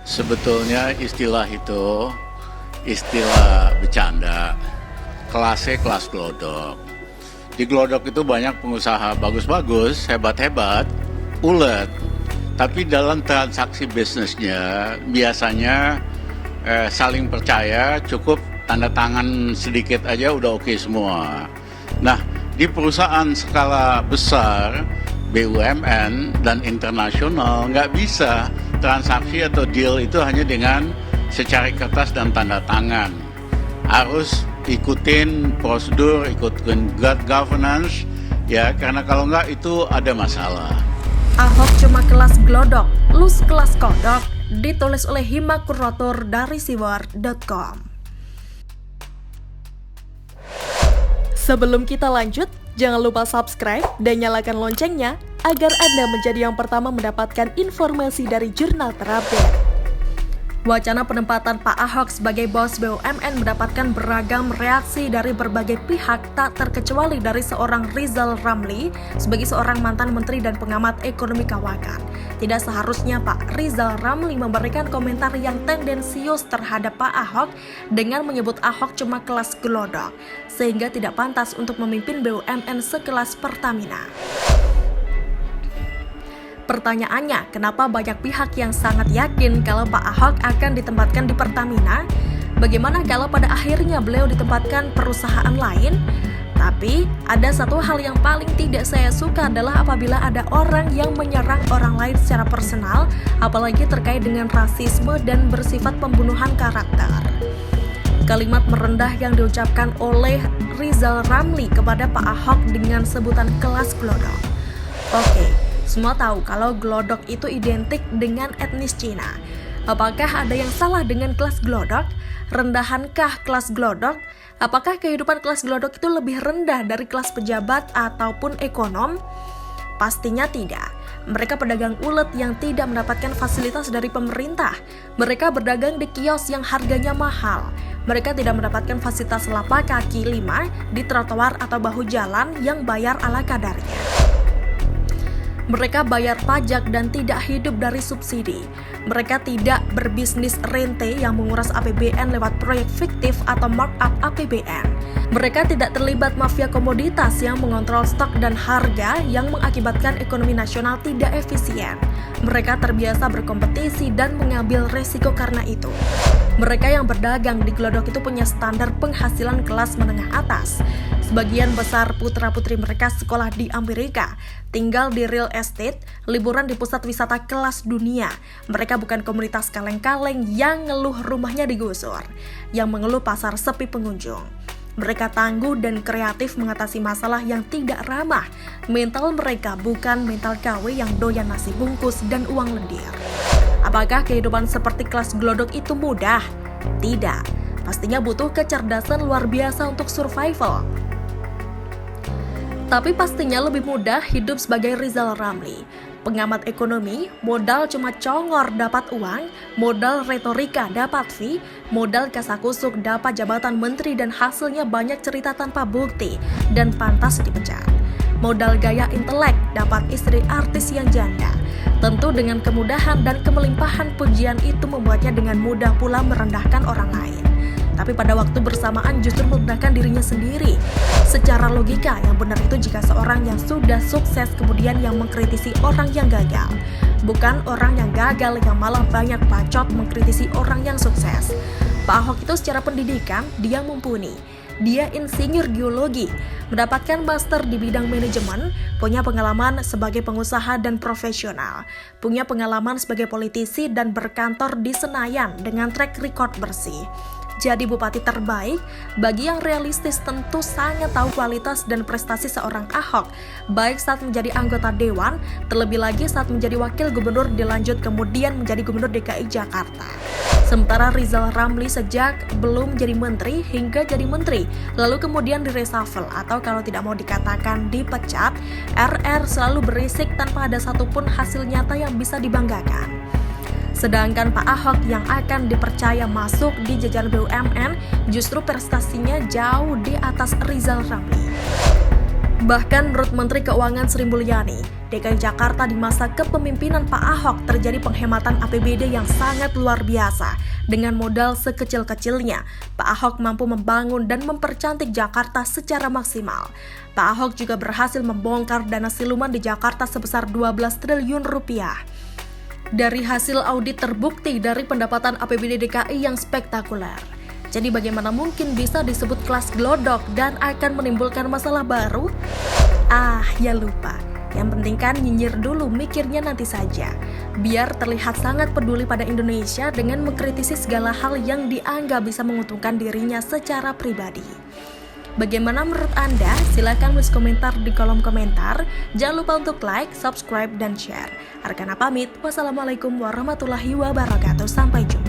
Sebetulnya istilah itu istilah bercanda. Kelasnya kelas glodok. Di glodok itu banyak pengusaha bagus-bagus, hebat-hebat, ulet. Tapi dalam transaksi bisnisnya biasanya saling percaya, cukup tanda tangan sedikit aja udah oke semua. Nah, di perusahaan skala besar, BUMN dan internasional nggak bisa transaksi atau deal itu hanya dengan secari kertas dan tanda tangan. Harus ikutin prosedur, ikutin good governance, ya, karena kalau nggak itu ada masalah. Ahok cuma kelas glodok, lu sekelas kodok. Ditulis oleh Hima Kurator dari siwar.com. Sebelum kita lanjut, jangan lupa subscribe dan nyalakan loncengnya agar Anda menjadi yang pertama mendapatkan informasi dari jurnal terupdate. Wacana penempatan Pak Ahok sebagai bos BUMN mendapatkan beragam reaksi dari berbagai pihak, tak terkecuali dari seorang Rizal Ramli sebagai seorang mantan menteri dan pengamat ekonomi kawakan. Tidak seharusnya Pak Rizal Ramli memberikan komentar yang tendensius terhadap Pak Ahok dengan menyebut Ahok cuma kelas glodok, sehingga tidak pantas untuk memimpin BUMN sekelas Pertamina. Pertanyaannya, kenapa banyak pihak yang sangat yakin kalau Pak Ahok akan ditempatkan di Pertamina? Bagaimana kalau pada akhirnya beliau ditempatkan perusahaan lain? Tapi, ada satu hal yang paling tidak saya suka adalah apabila ada orang yang menyerang orang lain secara personal, apalagi terkait dengan rasisme dan bersifat pembunuhan karakter. Kalimat merendah yang diucapkan oleh Rizal Ramli kepada Pak Ahok dengan sebutan kelas glodok. Oke. Semua tahu kalau glodok itu identik dengan etnis Cina. Apakah ada yang salah dengan kelas glodok? Rendahankah kelas glodok? Apakah kehidupan kelas glodok itu lebih rendah dari kelas pejabat ataupun ekonom? Pastinya tidak. Mereka pedagang ulet yang tidak mendapatkan fasilitas dari pemerintah. Mereka berdagang di kios yang harganya mahal. Mereka tidak mendapatkan fasilitas lapak kaki 5 di trotoar atau bahu jalan yang bayar ala kadarnya. Mereka bayar pajak dan tidak hidup dari subsidi. Mereka tidak berbisnis rente yang menguras APBN lewat proyek fiktif atau markup APBN. Mereka tidak terlibat mafia komoditas yang mengontrol stok dan harga yang mengakibatkan ekonomi nasional tidak efisien. Mereka terbiasa berkompetisi dan mengambil resiko karena itu. Mereka yang berdagang di glodok itu punya standar penghasilan kelas menengah atas. Sebagian besar putra-putri mereka sekolah di Amerika, tinggal di real estate, liburan di pusat wisata kelas dunia. Mereka bukan komunitas kaleng-kaleng yang ngeluh rumahnya digusur, yang mengeluh pasar sepi pengunjung. Mereka tangguh dan kreatif mengatasi masalah yang tidak ramah. Mental mereka bukan mental KW yang doyan nasi bungkus dan uang lendir. Apakah kehidupan seperti kelas glodok itu mudah? Tidak. Pastinya butuh kecerdasan luar biasa untuk survival. Tapi pastinya lebih mudah hidup sebagai Rizal Ramli. Pengamat ekonomi, modal cuma congor dapat uang, modal retorika dapat fee, modal kasakusuk dapat jabatan menteri dan hasilnya banyak cerita tanpa bukti dan pantas dipecat. Modal gaya intelek dapat istri artis yang janda. Tentu dengan kemudahan dan kemelimpahan pujian itu membuatnya dengan mudah pula merendahkan orang lain. Tapi pada waktu bersamaan justru merendahkan dirinya sendiri. Secara logika, yang benar itu jika seorang yang sudah sukses kemudian yang mengkritisi orang yang gagal. Bukan orang yang gagal yang malah banyak bacot mengkritisi orang yang sukses. Pak Ahok itu secara pendidikan, dia mumpuni. Dia insinyur geologi, mendapatkan master di bidang manajemen, punya pengalaman sebagai pengusaha dan profesional, punya pengalaman sebagai politisi dan berkantor di Senayan dengan track record bersih. Jadi bupati terbaik, bagi yang realistis tentu sangat tahu kualitas dan prestasi seorang Ahok, baik saat menjadi anggota dewan, terlebih lagi saat menjadi wakil gubernur dilanjut kemudian menjadi gubernur DKI Jakarta. Sementara Rizal Ramli sejak belum jadi menteri hingga jadi menteri, lalu kemudian direshuffle atau kalau tidak mau dikatakan dipecat, RR selalu berisik tanpa ada satupun hasil nyata yang bisa dibanggakan. Sedangkan Pak Ahok yang akan dipercaya masuk di jajaran BUMN justru prestasinya jauh di atas Rizal Ramli. Bahkan menurut Menteri Keuangan Sri Mulyani, DKI Jakarta di masa kepemimpinan Pak Ahok terjadi penghematan APBD yang sangat luar biasa. Dengan modal sekecil-kecilnya, Pak Ahok mampu membangun dan mempercantik Jakarta secara maksimal. Pak Ahok juga berhasil membongkar dana siluman di Jakarta sebesar 12 triliun rupiah. Dari hasil audit terbukti dari pendapatan APBD DKI yang spektakuler. Jadi bagaimana mungkin bisa disebut kelas glodok dan akan menimbulkan masalah baru? Ya lupa. Yang penting kan nyinyir dulu, mikirnya nanti saja. Biar terlihat sangat peduli pada Indonesia dengan mengkritisi segala hal yang dianggap bisa menguntungkan dirinya secara pribadi. Bagaimana menurut Anda? Silahkan tulis komentar di kolom komentar. Jangan lupa untuk like, subscribe, dan share. Arkana pamit. Wassalamualaikum warahmatullahi wabarakatuh. Sampai jumpa.